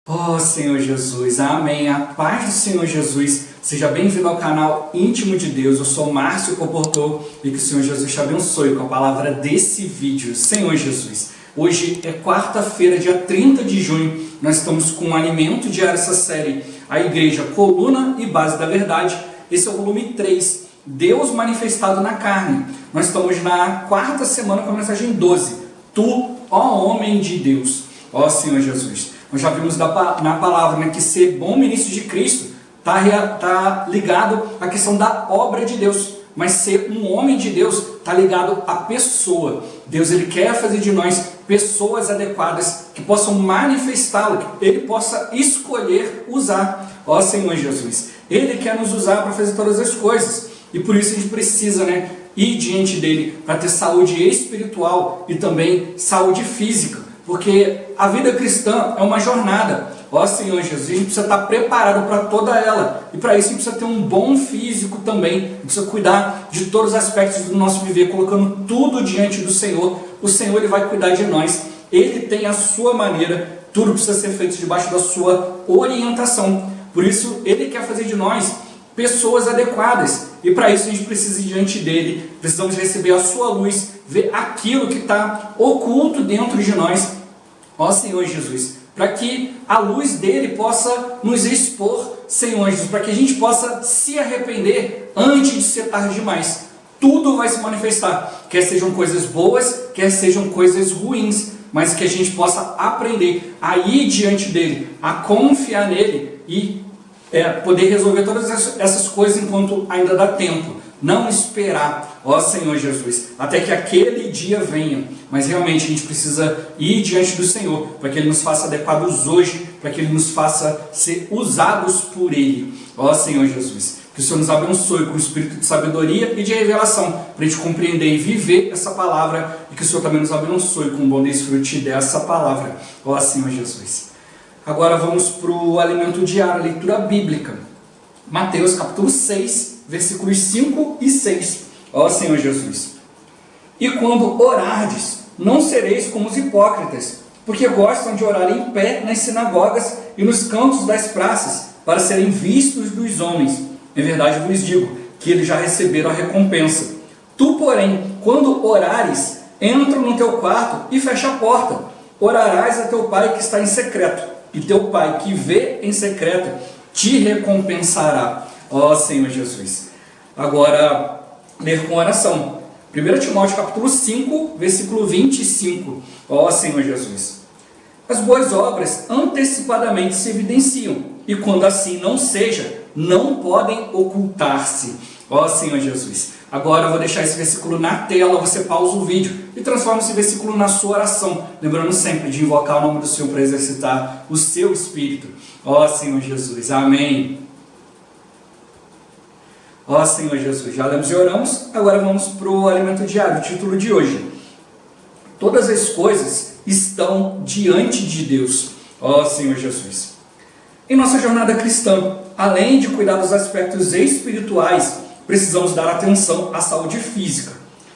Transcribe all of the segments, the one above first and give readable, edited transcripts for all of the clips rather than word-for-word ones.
Oh Senhor Jesus, amém. A paz do Senhor Jesus. Seja bem-vindo ao canal Íntimo de Deus. Eu sou Márcio Comportor e que o Senhor Jesus te abençoe com a palavra desse vídeo. Senhor Jesus, hoje é quarta-feira, dia 30 de junho. Nós estamos com um alimento diário, essa série, a Igreja, Coluna e Base da Verdade. Esse é o volume 3, Deus manifestado na carne. Nós estamos na quarta semana com a mensagem 12. Tu, ó homem de Deus, ó Senhor Jesus. Nós já vimos na palavra, né, que ser bom ministro de Cristo está ligado à questão da obra de Deus. Mas ser um homem de Deus está ligado à pessoa. Deus ele quer fazer de nós pessoas adequadas que possam manifestá-lo, que Ele possa escolher usar. Ó Senhor Jesus, Ele quer nos usar para fazer todas as coisas. E por isso a gente precisa, ir diante dEle para ter saúde espiritual e também saúde física. Porque a vida cristã é uma jornada. Ó Senhor Jesus, a gente precisa estar preparado para toda ela. E para isso a gente precisa ter um bom físico também. A gente precisa cuidar de todos os aspectos do nosso viver, colocando tudo diante do Senhor. O Senhor ele vai cuidar de nós. Ele tem a sua maneira. Tudo precisa ser feito debaixo da sua orientação. Por isso, Ele quer fazer de nós pessoas adequadas. E para isso a gente precisa ir diante dEle. Precisamos receber a sua luz, ver aquilo que está oculto dentro de nós. Ó Senhor Jesus, para que a luz dEle possa nos expor, Senhor Jesus, para que a gente possa se arrepender antes de ser tarde demais. Tudo vai se manifestar, quer sejam coisas boas, quer sejam coisas ruins, mas que a gente possa aprender a ir diante dEle, a confiar nele e poder resolver todas essas coisas enquanto ainda dá tempo. Não esperar, ó Senhor Jesus, até que aquele dia venha. Mas realmente a gente precisa ir diante do Senhor, para que Ele nos faça adequados hoje, para que Ele nos faça ser usados por Ele. Ó Senhor Jesus, que o Senhor nos abençoe com o espírito de sabedoria e de revelação, para a gente compreender e viver essa palavra, e que o Senhor também nos abençoe com o bom desfrute dessa palavra. Ó Senhor Jesus. Agora vamos para o alimento diário, a leitura bíblica. Mateus capítulo 6, versículos 5 e 6. Ó Senhor Jesus. E quando orardes, não sereis como os hipócritas, porque gostam de orar em pé nas sinagogas e nos cantos das praças, para serem vistos dos homens. Em verdade vos digo, que eles já receberam a recompensa. Tu, porém, quando orares, entra no teu quarto e fecha a porta. Orarás a teu Pai que está em secreto, e teu Pai que vê em secreto te recompensará. Ó Senhor Jesus. Agora, ler com oração. 1 Timóteo capítulo 5, versículo 25. Ó Senhor Jesus. As boas obras antecipadamente se evidenciam, e quando assim não seja, não podem ocultar-se. Ó Senhor Jesus. Agora eu vou deixar esse versículo na tela, você pausa o vídeo e transforma esse versículo na sua oração, lembrando sempre de invocar o nome do Senhor para exercitar o seu espírito. Ó Senhor Jesus, amém. Ó Senhor Jesus, já lemos e oramos, agora vamos para o alimento diário, o título de hoje. Todas as coisas estão diante de Deus. Ó Senhor Jesus. Em nossa jornada cristã, além de cuidar dos aspectos espirituais, precisamos dar atenção à saúde física.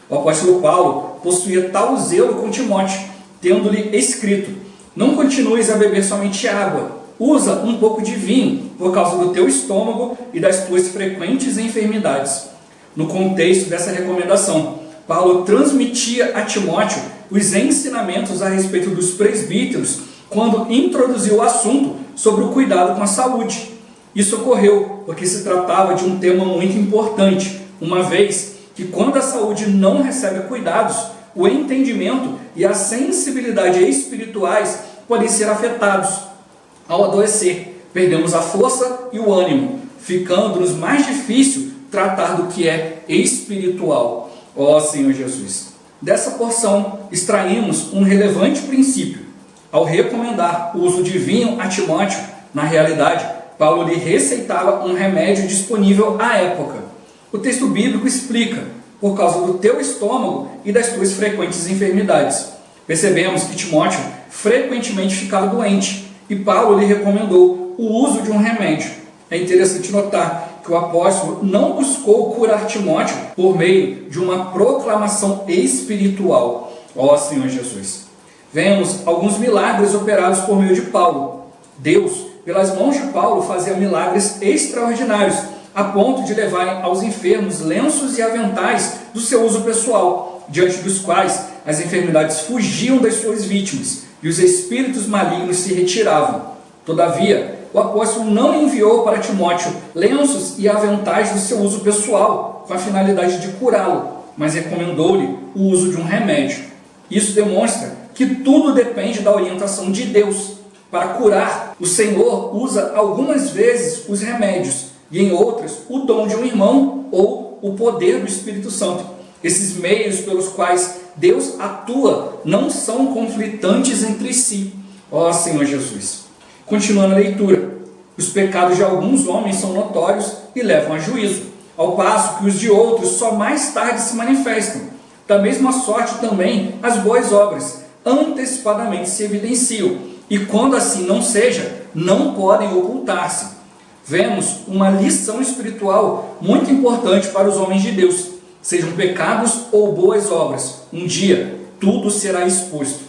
O apóstolo Paulo possuía tal zelo com Timóteo, tendo-lhe escrito: não continues a beber somente água, usa um pouco de vinho, por causa do teu estômago e das tuas frequentes enfermidades. No contexto dessa recomendação, Paulo transmitia a Timóteo os ensinamentos a respeito dos presbíteros, quando introduziu o assunto sobre o cuidado com a saúde. Isso ocorreu porque se tratava de um tema muito importante, uma vez que quando a saúde não recebe cuidados, o entendimento e a sensibilidade espirituais podem ser afetados. Ao adoecer, perdemos a força e o ânimo, ficando-nos mais difícil tratar do que é espiritual. Ó Senhor Jesus. Dessa porção, extraímos um relevante princípio. Ao recomendar o uso de vinho a Timóteo, na realidade, Paulo lhe receitava um remédio disponível à época. O texto bíblico explica: por causa do teu estômago e das tuas frequentes enfermidades. Percebemos que Timóteo frequentemente ficava doente, e Paulo lhe recomendou o uso de um remédio. É interessante notar que o apóstolo não buscou curar Timóteo por meio de uma proclamação espiritual. Ó Senhor Jesus. Vemos alguns milagres operados por meio de Paulo. Deus, pelas mãos de Paulo, fazia milagres extraordinários, a ponto de levarem aos enfermos lenços e aventais do seu uso pessoal, diante dos quais as enfermidades fugiam das suas vítimas e os espíritos malignos se retiravam. Todavia, o apóstolo não enviou para Timóteo lenços e aventais do seu uso pessoal, com a finalidade de curá-lo, mas recomendou-lhe o uso de um remédio. Isso demonstra que tudo depende da orientação de Deus. Para curar, o Senhor usa algumas vezes os remédios e em outras o dom de um irmão ou o poder do Espírito Santo. Esses meios pelos quais Deus atua não são conflitantes entre si. Ó Senhor Jesus! Continuando a leitura, os pecados de alguns homens são notórios e levam a juízo, ao passo que os de outros só mais tarde se manifestam. Da mesma sorte também as boas obras antecipadamente se evidenciam, e quando assim não seja, não podem ocultar-se. Vemos uma lição espiritual muito importante para os homens de Deus. Sejam pecados ou boas obras, um dia tudo será exposto.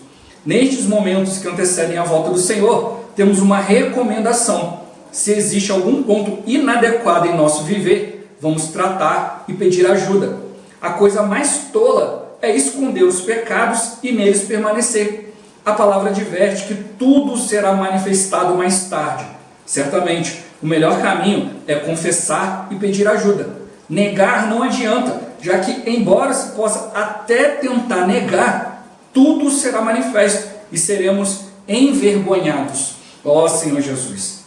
Nestes momentos que antecedem a volta do Senhor, temos uma recomendação. Se existe algum ponto inadequado em nosso viver, vamos tratar e pedir ajuda. A coisa mais tola é esconder os pecados e neles permanecer. A palavra adverte que tudo será manifestado mais tarde. Certamente, o melhor caminho é confessar e pedir ajuda. Negar não adianta, já que, embora se possa até tentar negar, tudo será manifesto e seremos envergonhados. Ó Senhor Jesus!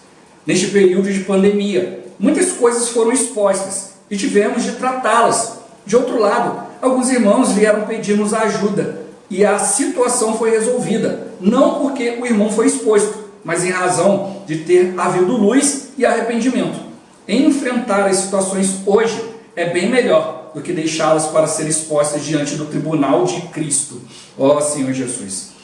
Neste período de pandemia, muitas coisas foram expostas e tivemos de tratá-las. De outro lado, alguns irmãos vieram pedir-nos ajuda e a situação foi resolvida, não porque o irmão foi exposto, mas em razão de ter havido luz e arrependimento. Enfrentar as situações hoje é bem melhor do que deixá-las para serem expostas diante do tribunal de Cristo. Ó Senhor Jesus!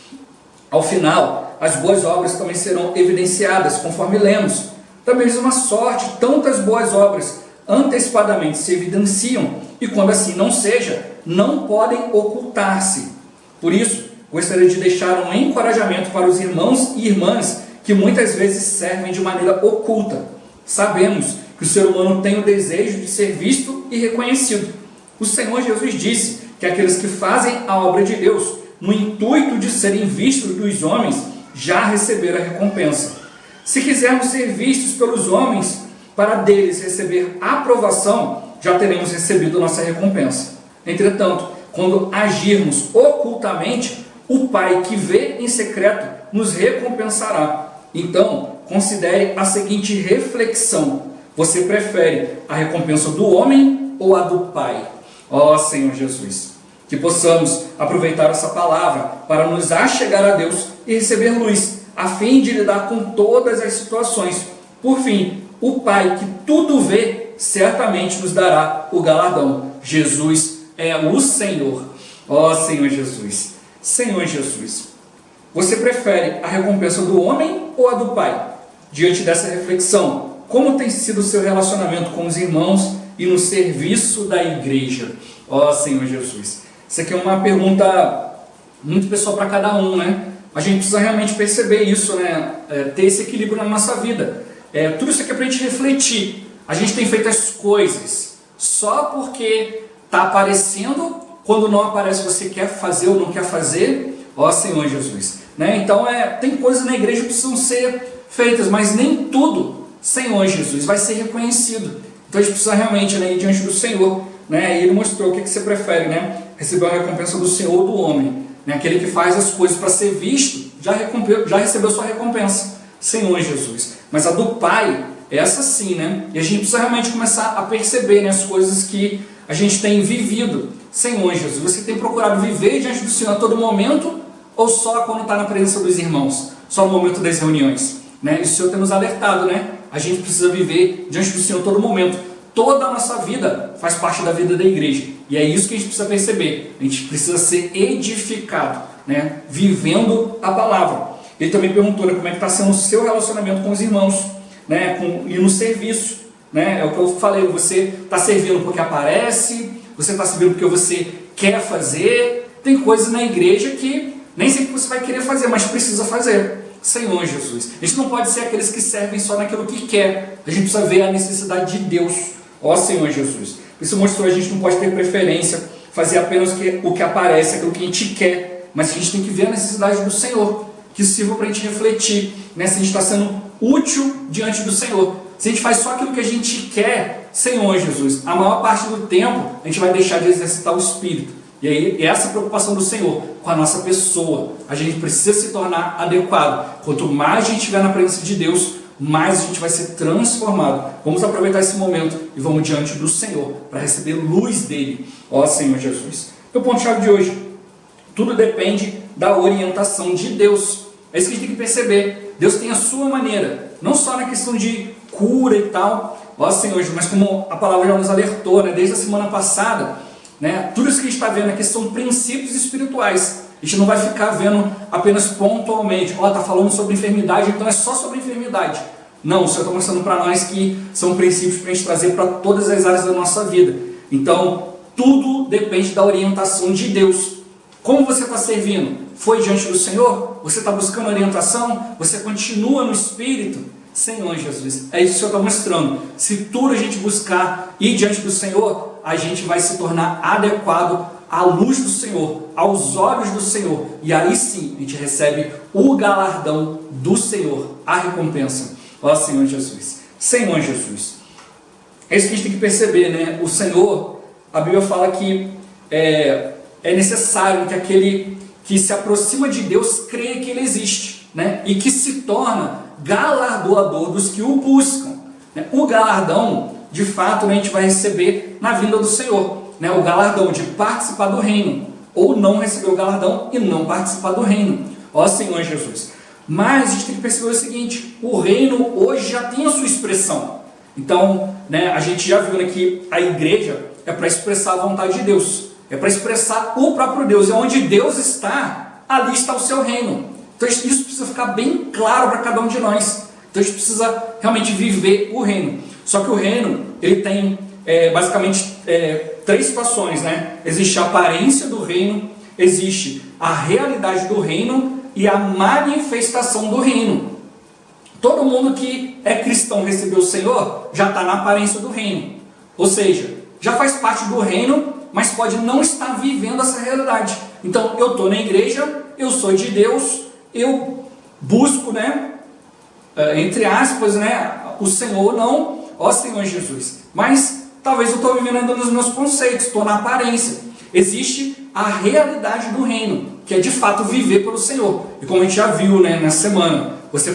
Ao final, as boas obras também serão evidenciadas, conforme lemos. Da mesma sorte, tantas boas obras antecipadamente se evidenciam, e quando assim não seja, não podem ocultar-se. Por isso, gostaria de deixar um encorajamento para os irmãos e irmãs que muitas vezes servem de maneira oculta. Sabemos que o ser humano tem o desejo de ser visto e reconhecido. O Senhor Jesus disse que aqueles que fazem a obra de Deus, no intuito de serem vistos dos homens, já receberam a recompensa. Se quisermos ser vistos pelos homens, para deles receber aprovação, já teremos recebido nossa recompensa. Entretanto, quando agirmos ocultamente, o Pai que vê em secreto nos recompensará. Então, considere a seguinte reflexão: você prefere a recompensa do homem ou a do Pai? Ó Senhor Jesus! Que possamos aproveitar essa palavra para nos achegar a Deus e receber luz, a fim de lidar com todas as situações. Por fim, o Pai que tudo vê, certamente nos dará o galardão. Jesus é o Senhor. Ó Senhor Jesus! Senhor Jesus, você prefere a recompensa do homem ou a do Pai? Diante dessa reflexão, como tem sido o seu relacionamento com os irmãos e no serviço da igreja? Ó Senhor Jesus! Isso aqui é uma pergunta muito pessoal para cada um, né? A gente precisa realmente perceber isso, né? Ter esse equilíbrio na nossa vida. Tudo isso aqui é para a gente refletir. A gente tem feito as coisas só porque está aparecendo, quando não aparece você quer fazer ou não quer fazer. Ó Senhor Jesus! Né? Então, tem coisas na igreja que precisam ser feitas, mas nem tudo, Senhor Jesus, vai ser reconhecido. Então a gente precisa realmente, né, ir diante do Senhor. Né? E ele mostrou o que você prefere, né? Receber a recompensa do Senhor ou do homem. Né? Aquele que faz as coisas para ser visto, já recebeu sua recompensa. Senhor Jesus. Mas a do Pai, essa sim, né? E a gente precisa realmente começar a perceber, né, as coisas que a gente tem vivido. Senhor Jesus, você tem procurado viver diante do Senhor a todo momento ou só quando está na presença dos irmãos? Só no momento das reuniões? Né? E o Senhor tem nos alertado, né? A gente precisa viver diante do Senhor a todo momento. Toda a nossa vida faz parte da vida da igreja. E é isso que a gente precisa perceber. A gente precisa ser edificado, né? Vivendo a palavra. Ele também perguntou, né, como é que está sendo o seu relacionamento com os irmãos, né? E no serviço. Né? É o que eu falei, você está servindo porque aparece, você está servindo porque você quer fazer. Tem coisas na igreja que nem sempre você vai querer fazer, mas precisa fazer. Senhor Jesus. A gente não pode ser aqueles que servem só naquilo que quer. A gente precisa ver a necessidade de Deus. Ó Senhor Jesus. Isso mostrou que a gente não pode ter preferência, fazer apenas o que aparece, aquilo que a gente quer. Mas a gente tem que ver a necessidade do Senhor. Que isso sirva para a gente refletir, né? Se a gente está sendo útil diante do Senhor. Se a gente faz só aquilo que a gente quer, Senhor Jesus, a maior parte do tempo a gente vai deixar de exercitar o Espírito. E aí, essa preocupação do Senhor com a nossa pessoa, a gente precisa se tornar adequado. Quanto mais a gente estiver na presença de Deus, mais a gente vai ser transformado. Vamos aproveitar esse momento e vamos diante do Senhor, para receber luz dele. Ó Senhor Jesus. Meu ponto-chave de hoje: tudo depende da orientação de Deus. É isso que a gente tem que perceber. Deus tem a sua maneira, não só na questão de cura e tal, ó Senhor, mas como a palavra já nos alertou, né, desde a semana passada, né, tudo isso que a gente está vendo aqui são princípios espirituais. A gente não vai ficar vendo apenas pontualmente, ó, está falando sobre enfermidade, então é só sobre enfermidade. Não, o Senhor está mostrando para nós que são princípios para a gente trazer para todas as áreas da nossa vida. Então, tudo depende da orientação de Deus. Como você está servindo? Foi diante do Senhor? Você está buscando orientação? Você continua no Espírito? Senhor Jesus, é isso que o Senhor está mostrando. Se tudo a gente buscar ir diante do Senhor, a gente vai se tornar adequado à luz do Senhor, aos olhos do Senhor. E aí sim, a gente recebe o galardão do Senhor, a recompensa. Ó Senhor Jesus. Senhor Jesus. É isso que a gente tem que perceber, né? O Senhor, a Bíblia fala que é necessário que aquele que se aproxima de Deus creia que Ele existe, né? E que se torna galardoador dos que o buscam. O galardão, de fato, a gente vai receber na vinda do Senhor, né? O galardão de participar do reino, ou não receber o galardão e não participar do reino. Ó Senhor Jesus. Mas a gente tem que perceber o seguinte: o reino hoje já tem a sua expressão. Então, né, a gente já viu que a igreja é para expressar a vontade de Deus, é para expressar o próprio Deus. E onde Deus está, ali está o seu reino. Então isso precisa ficar bem claro para cada um de nós. Então a gente precisa realmente viver o reino. Só que o reino, ele tem basicamente três situações, né? Existe a aparência do reino, existe a realidade do reino e a manifestação do reino. Todo mundo que é cristão, recebeu o Senhor, já está na aparência do reino. Ou seja, já faz parte do reino, mas pode não estar vivendo essa realidade. Então, eu estou na igreja, eu sou de Deus, eu busco, né, entre aspas, né, o Senhor, não, ó Senhor Jesus. Mas talvez eu estou vivendo ainda nos meus conceitos, estou na aparência. Existe a realidade do reino, que é de fato viver pelo Senhor. E como a gente já viu, né, nessa semana, você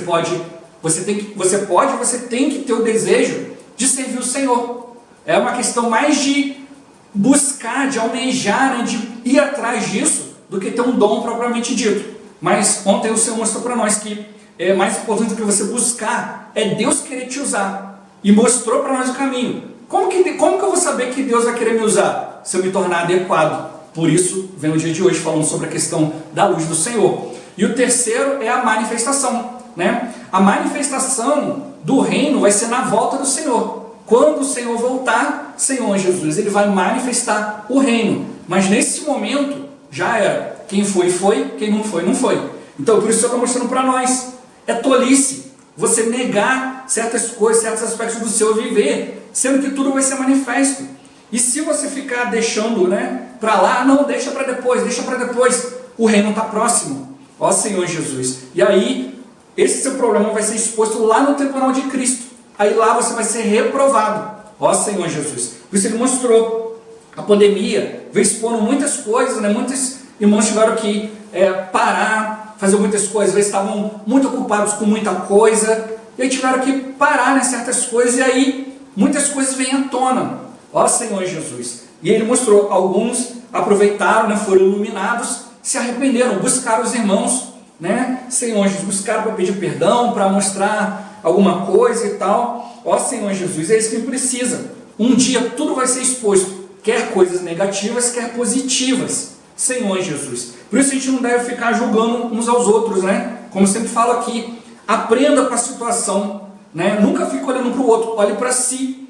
tem que ter o desejo de servir o Senhor. É uma questão mais de buscar, de almejar, né, de ir atrás disso, do que ter um dom propriamente dito. Mas ontem o Senhor mostrou para nós que é mais importante do que você buscar, é Deus querer te usar. E mostrou para nós o caminho. Como que eu vou saber que Deus vai querer me usar? Se eu me tornar adequado. Por isso, vem o dia de hoje falando sobre a questão da luz do Senhor. E o terceiro é a manifestação, né? A manifestação do reino vai ser na volta do Senhor. Quando o Senhor voltar, Senhor Jesus, Ele vai manifestar o reino. Mas nesse momento, já era. Quem foi, foi. Quem não foi, não foi. Então, por isso o Senhor está mostrando para nós. É tolice você negar certas coisas, certos aspectos do seu viver, sendo que tudo vai ser manifesto. E se você ficar deixando, né, para lá, não, deixa para depois, o reino está próximo. Ó Senhor Jesus. E aí, esse seu problema vai ser exposto lá no tribunal de Cristo. Aí lá você vai ser reprovado. Ó Senhor Jesus. Por isso Ele mostrou. A pandemia veio expondo muitas coisas, né? Muitos irmãos tiveram que parar, fazer muitas coisas. Eles estavam muito ocupados com muita coisa. E aí tiveram que parar, né, certas coisas. E aí muitas coisas vêm à tona. Ó Senhor Jesus. E Ele mostrou. Alguns aproveitaram, né, foram iluminados, se arrependeram, buscaram os irmãos, né? Senhor Jesus, buscaram para pedir perdão, para mostrar alguma coisa e tal. Ó Senhor Jesus, é isso que Ele precisa. Um dia tudo vai ser exposto, quer coisas negativas, quer positivas. Senhor Jesus. Por isso a gente não deve ficar julgando uns aos outros, né? Como eu sempre falo aqui, aprenda com a situação, né? Nunca fique olhando para o outro, olhe para si.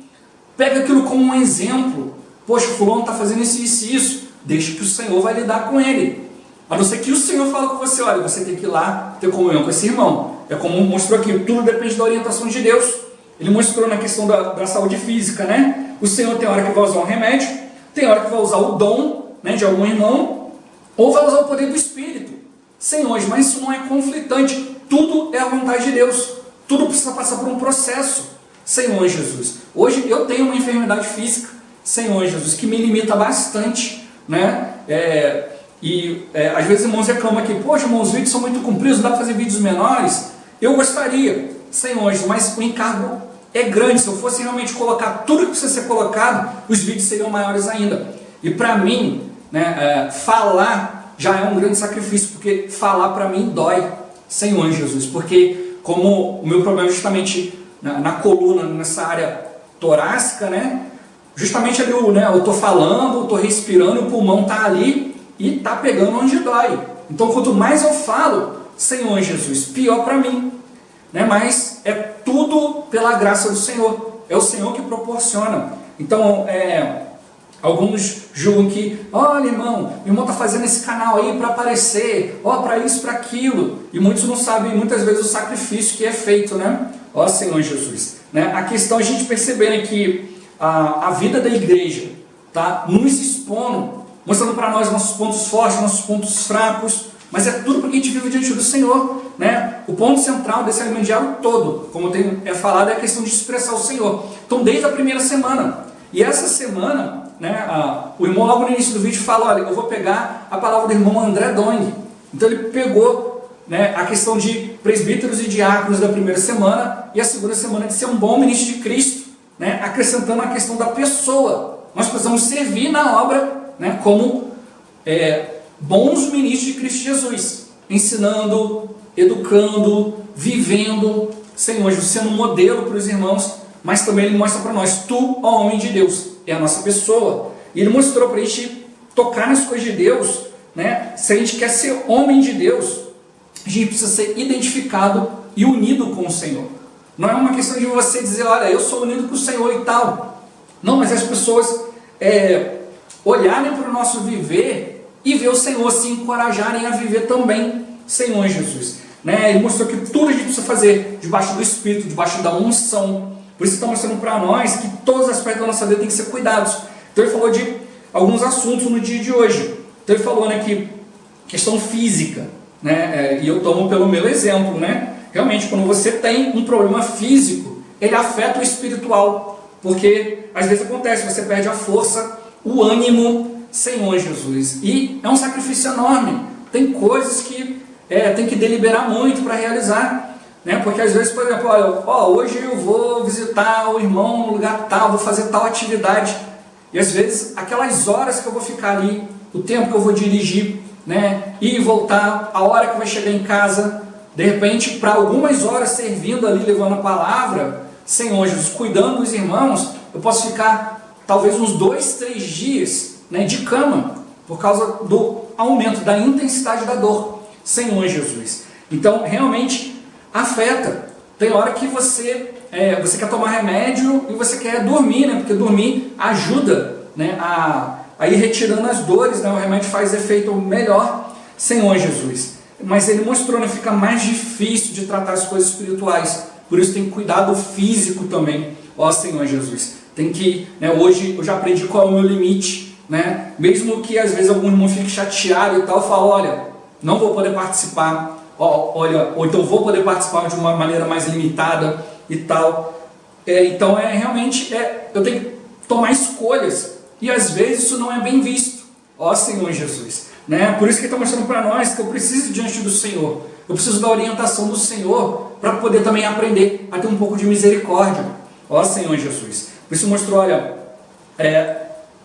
Pega aquilo como um exemplo. Poxa, fulano está fazendo isso e isso. Deixa que o Senhor vai lidar com ele. A não ser que o Senhor fale com você, olha, você tem que ir lá ter comunhão com esse irmão. É como mostrou aqui, tudo depende da orientação de Deus. Ele mostrou na questão da saúde física, né? O Senhor tem hora que vai usar um remédio, tem hora que vai usar o dom, né, de algum irmão, ou vai usar o poder do Espírito. Senhor, mas isso não é conflitante. Tudo é a vontade de Deus. Tudo precisa passar por um processo. Senhor Jesus, hoje eu tenho uma enfermidade física, Senhor Jesus, que me limita bastante, né? Às vezes irmãos reclamam aqui, poxa, irmãos, os vídeos são muito compridos, não dá para fazer vídeos menores. Eu gostaria, Senhor Jesus, mas o encargo é grande. Se eu fosse realmente colocar tudo que precisa ser colocado, os vídeos seriam maiores ainda. E para mim, né, falar já é um grande sacrifício, porque falar para mim dói, Senhor Jesus, porque como o meu problema é justamente na coluna, nessa área torácica, né, justamente ali eu estou falando, estou respirando, o pulmão está ali e está pegando onde dói. Então quanto mais eu falo, Senhor Jesus, pior para mim, né? Mas é tudo pela graça do Senhor, é o Senhor que proporciona. Então alguns julgam que, olha irmão, o irmão está fazendo esse canal aí para aparecer, para isso, para aquilo, e muitos não sabem muitas vezes o sacrifício que é feito, né? Ó Senhor Jesus, né? A questão é a gente perceber, né, que a vida da igreja tá nos expondo, mostrando para nós nossos pontos fortes, nossos pontos fracos, mas é tudo porque a gente vive diante do Senhor, né? O ponto central desse alimento diário todo, como é falado, é a questão de expressar o Senhor. Então desde a primeira semana, e essa semana, né, o irmão logo no início do vídeo fala, olha, eu vou pegar a palavra do irmão André Dong. Então ele pegou, né, a questão de presbíteros e diáconos da primeira semana, e a segunda semana de ser um bom ministro de Cristo, né, acrescentando a questão da pessoa. Nós precisamos servir na obra, né, como bons ministros de Cristo Jesus, ensinando, educando, vivendo, Senhor Jesus, sendo um modelo para os irmãos, mas também ele mostra para nós, tu, ó homem de Deus, é a nossa pessoa. E ele mostrou para a gente tocar nas coisas de Deus, né? Se a gente quer ser homem de Deus, a gente precisa ser identificado e unido com o Senhor. Não é uma questão de você dizer, olha, eu sou unido com o Senhor e tal. Não, mas as pessoas olharem para o nosso viver e ver o Senhor, se encorajarem a viver também, Senhor Jesus. Né? Ele mostrou que tudo a gente precisa fazer debaixo do Espírito, debaixo da unção. Por isso está mostrando para nós que todos os aspectos da nossa vida têm que ser cuidados. Então ele falou de alguns assuntos no dia de hoje. Então ele falou, né, que questão física, né, e eu tomo pelo meu exemplo, né? Realmente quando você tem um problema físico, ele afeta o espiritual, porque às vezes acontece, você perde a força, o ânimo, Senhor Jesus, e é um sacrifício enorme. Tem coisas que tem que deliberar muito para realizar. Né? Porque às vezes, por exemplo, hoje eu vou visitar o irmão no lugar tal, vou fazer tal atividade, e às vezes aquelas horas que eu vou ficar ali, o tempo que eu vou dirigir, né, ir e voltar, a hora que vai chegar em casa, de repente para algumas horas servindo ali, levando a palavra, Senhor Jesus, cuidando dos irmãos, eu posso ficar talvez uns 2, 3 dias, né, de cama, por causa do aumento da intensidade da dor, Senhor Jesus. Então realmente afeta. Tem hora que você quer tomar remédio e você quer dormir, né? Porque dormir ajuda, né, a ir retirando as dores, né? O remédio faz efeito melhor, Senhor Jesus. Mas ele mostrou, né, fica mais difícil de tratar as coisas espirituais. Por isso tem que cuidar do físico também, ó Senhor Jesus. Tem que, né, hoje eu já aprendi qual é o meu limite, né? Mesmo que às vezes algum irmão fique chateado e tal, fala, olha, não vou poder participar. Ou então vou poder participar de uma maneira mais limitada e tal. Então realmente eu tenho que tomar escolhas, e às vezes isso não é bem visto, ó Senhor Jesus, né? Por isso que ele está mostrando para nós que eu preciso diante do Senhor, eu preciso da orientação do Senhor para poder também aprender a ter um pouco de misericórdia, ó Senhor Jesus. Por isso mostrou, olha,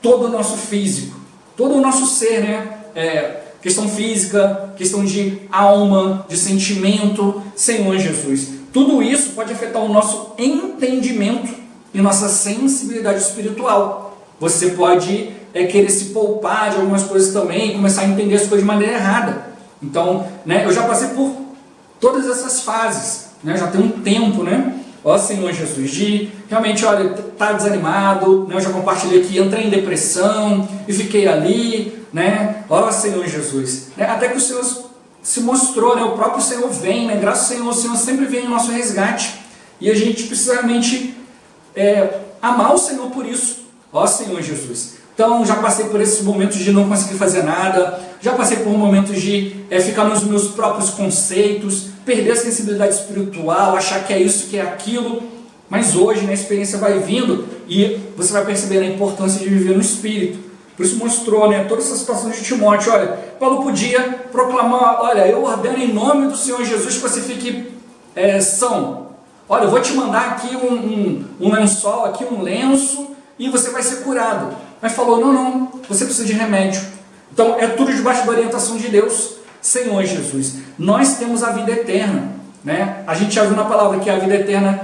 todo o nosso físico, todo o nosso ser, né? Questão física, questão de alma, de sentimento, Senhor Jesus. Tudo isso pode afetar o nosso entendimento e nossa sensibilidade espiritual. Você pode querer se poupar de algumas coisas também, começar a entender as coisas de maneira errada. Então, né, eu já passei por todas essas fases, né, já tem um tempo, né? Ó Senhor Jesus, de realmente, olha, tá desanimado, né, eu já compartilhei aqui, entrei em depressão e fiquei ali, né? Ó Senhor Jesus, né? Até que o Senhor se mostrou, né? O próprio Senhor vem, né? Graças ao Senhor, o Senhor sempre vem em nosso resgate, e a gente precisa realmente amar o Senhor por isso, ó Senhor Jesus. Então, já passei por esses momentos de não conseguir fazer nada, já passei por momentos de ficar nos meus próprios conceitos, perder a sensibilidade espiritual, achar que é isso, que é aquilo, mas hoje, né, a experiência vai vindo e você vai perceber a importância de viver no Espírito. Por isso mostrou, né, toda essa situação de Timóteo. Olha, Paulo podia proclamar, olha, eu ordeno em nome do Senhor Jesus que você fique são. Olha, eu vou te mandar aqui um lençol, aqui um lenço, e você vai ser curado. Mas falou, não, você precisa de remédio. Então, é tudo debaixo da orientação de Deus. Senhor Jesus, nós temos a vida eterna, né? A gente já viu na palavra que a vida eterna,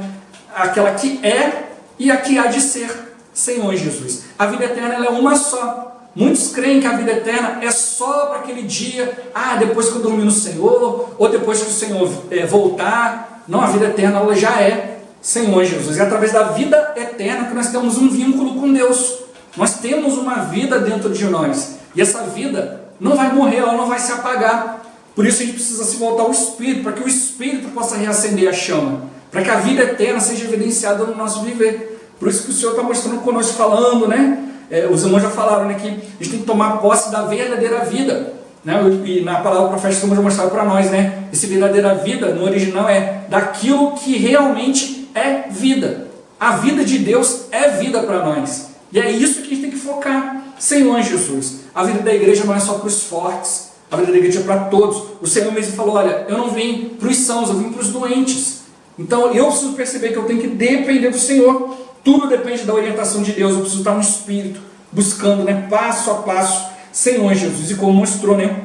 aquela que é e a que há de ser. Senhor Jesus, a vida eterna ela é uma só. Muitos creem que a vida eterna é só para aquele dia, depois que eu dormir no Senhor, ou depois que o Senhor voltar. Não, a vida eterna ela já é Senhor Jesus. É através da vida eterna que nós temos um vínculo com Deus. Nós temos uma vida dentro de nós. E essa vida não vai morrer, ela não vai se apagar. Por isso a gente precisa se voltar ao Espírito, para que o Espírito possa reacender a chama, para que a vida eterna seja evidenciada no nosso viver. Por isso que o Senhor está mostrando conosco, falando, né? Os irmãos já falaram, né, que a gente tem que tomar posse da verdadeira vida, né? E na palavra profética como já mostraram para nós, né? Essa verdadeira vida, no original, é daquilo que realmente é vida. A vida de Deus é vida para nós. E é isso que a gente tem que focar. Senhor Jesus, a vida da igreja não é só para os fortes, a vida da igreja é para todos. O Senhor mesmo falou, olha, eu não vim para os sãos, eu vim para os doentes. Então eu preciso perceber que eu tenho que depender do Senhor. Tudo depende da orientação de Deus. Eu preciso estar no Espírito, buscando, né, passo a passo, Senhor Jesus. E como mostrou, né,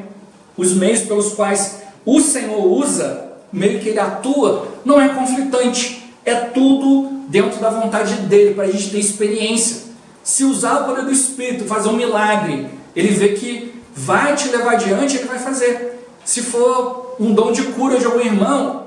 os meios pelos quais o Senhor usa, o meio que Ele atua, não é conflitante. É tudo dentro da vontade dEle, para a gente ter experiência. Se usar o poder do Espírito, fazer um milagre, Ele vê que vai te levar adiante, Ele vai fazer. Se for um dom de cura de algum irmão,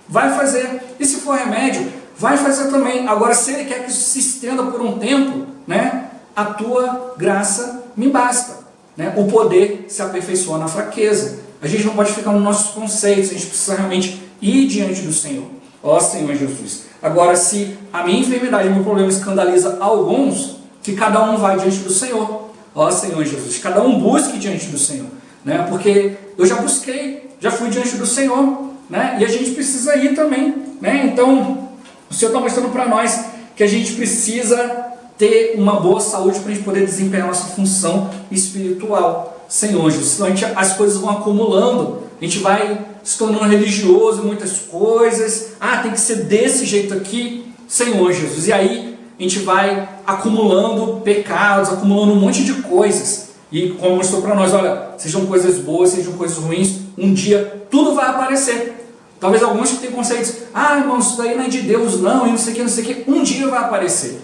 vai fazer. E se for remédio, vai fazer também. Agora, se Ele quer que isso se estenda por um tempo, né, a tua graça me basta, né? O poder se aperfeiçoa na fraqueza. A gente não pode ficar nos nossos conceitos, a gente precisa realmente ir diante do Senhor. Ó Senhor Jesus. Agora, se a minha enfermidade, o meu problema escandaliza alguns, que cada um vai diante do Senhor. Ó Senhor Jesus, cada um busque diante do Senhor, né? Porque eu já busquei, já fui diante do Senhor, né? E a gente precisa ir também, né? Então, o Senhor está mostrando para nós que a gente precisa ter uma boa saúde para a gente poder desempenhar nossa função espiritual. Senhor Jesus, senão as coisas vão acumulando, a gente vai se tornando religioso em muitas coisas. Tem que ser desse jeito aqui, Senhor Jesus. E aí a gente vai acumulando pecados, acumulando um monte de coisas. E como mostrou para nós, olha, sejam coisas boas, sejam coisas ruins, um dia tudo vai aparecer. Talvez alguns que tenham conceitos, irmão, isso daí não é de Deus não, e não sei o que, um dia vai aparecer.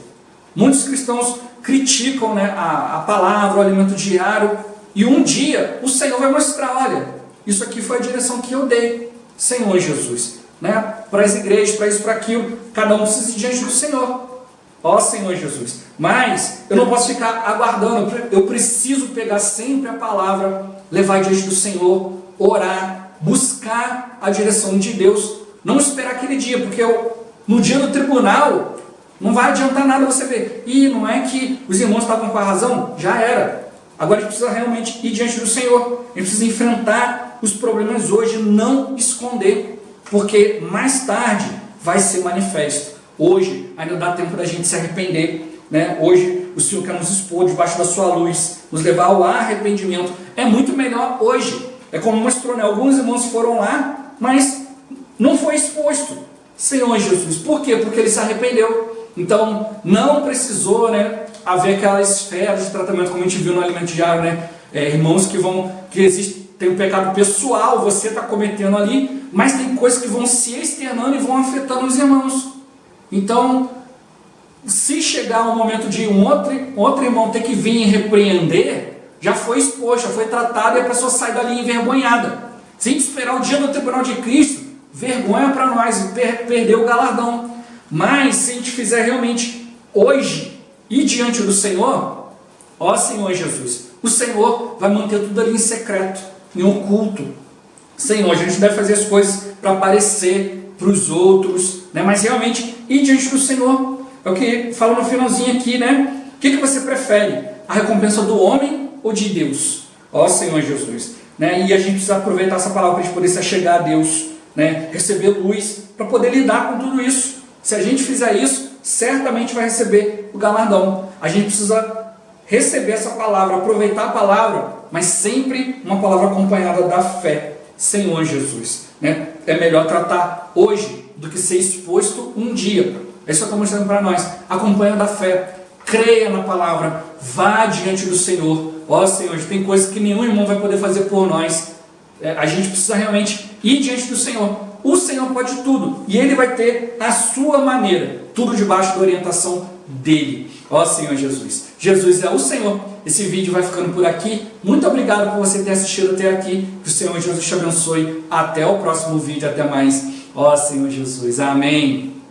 Muitos cristãos criticam, né, a palavra, o alimento diário, e um dia o Senhor vai mostrar, olha, isso aqui foi a direção que eu dei, Senhor Jesus, né, para as igrejas, para isso, para aquilo, cada um precisa ir diante do Senhor. Ó Senhor Jesus, mas eu não posso ficar aguardando, eu preciso pegar sempre a palavra, levar diante do Senhor, orar, buscar a direção de Deus, não esperar aquele dia, porque no dia do tribunal não vai adiantar nada você ver, não é que os irmãos estavam com a razão, já era. Agora a gente precisa realmente ir diante do Senhor, a gente precisa enfrentar os problemas hoje, não esconder, porque mais tarde vai ser manifesto. Hoje ainda dá tempo da gente se arrepender, né? Hoje o Senhor quer nos expor debaixo da sua luz, nos levar ao arrependimento. É muito melhor hoje. É como mostrou, né? Alguns irmãos foram lá, mas não foi exposto. Senhor Jesus, por quê? Porque ele se arrependeu. Então não precisou, né, haver aquela esfera de tratamento como a gente viu no alimento diário, né? Irmãos tem um pecado pessoal, você está cometendo ali, mas tem coisas que vão se externando e vão afetando os irmãos. Então, se chegar um momento de um outro irmão ter que vir e repreender, já foi exposto, já foi tratado e a pessoa sai dali envergonhada. Se a gente esperar o dia do tribunal de Cristo, vergonha para nós, perder o galardão. Mas se a gente fizer realmente hoje, ir diante do Senhor, ó Senhor Jesus, O Senhor vai manter tudo ali em secreto, em oculto. Senhor, a gente deve fazer as coisas para aparecer para os outros, né? Mas realmente ir diante do Senhor. É o que fala no finalzinho aqui, né? O que você prefere? A recompensa do homem ou de Deus? Ó Senhor Jesus. Né? E a gente precisa aproveitar essa palavra para a gente poder se achegar a Deus, né? Receber luz, para poder lidar com tudo isso. Se a gente fizer isso, certamente vai receber o galardão. A gente precisa receber essa palavra, aproveitar a palavra, mas sempre uma palavra acompanhada da fé. Senhor Jesus, né? É melhor tratar hoje do que ser exposto um dia. Isso eu estou mostrando para nós. Acompanha da fé, creia na palavra, vá diante do Senhor. Ó Senhor, tem coisas que nenhum irmão vai poder fazer por nós. A gente precisa realmente ir diante do Senhor. O Senhor pode tudo e Ele vai ter a sua maneira, tudo debaixo da orientação dEle. Ó Senhor Jesus. Jesus é o Senhor. Esse vídeo vai ficando por aqui. Muito obrigado por você ter assistido até aqui. Que o Senhor Jesus te abençoe. Até o próximo vídeo. Até mais. Ó Senhor Jesus. Amém.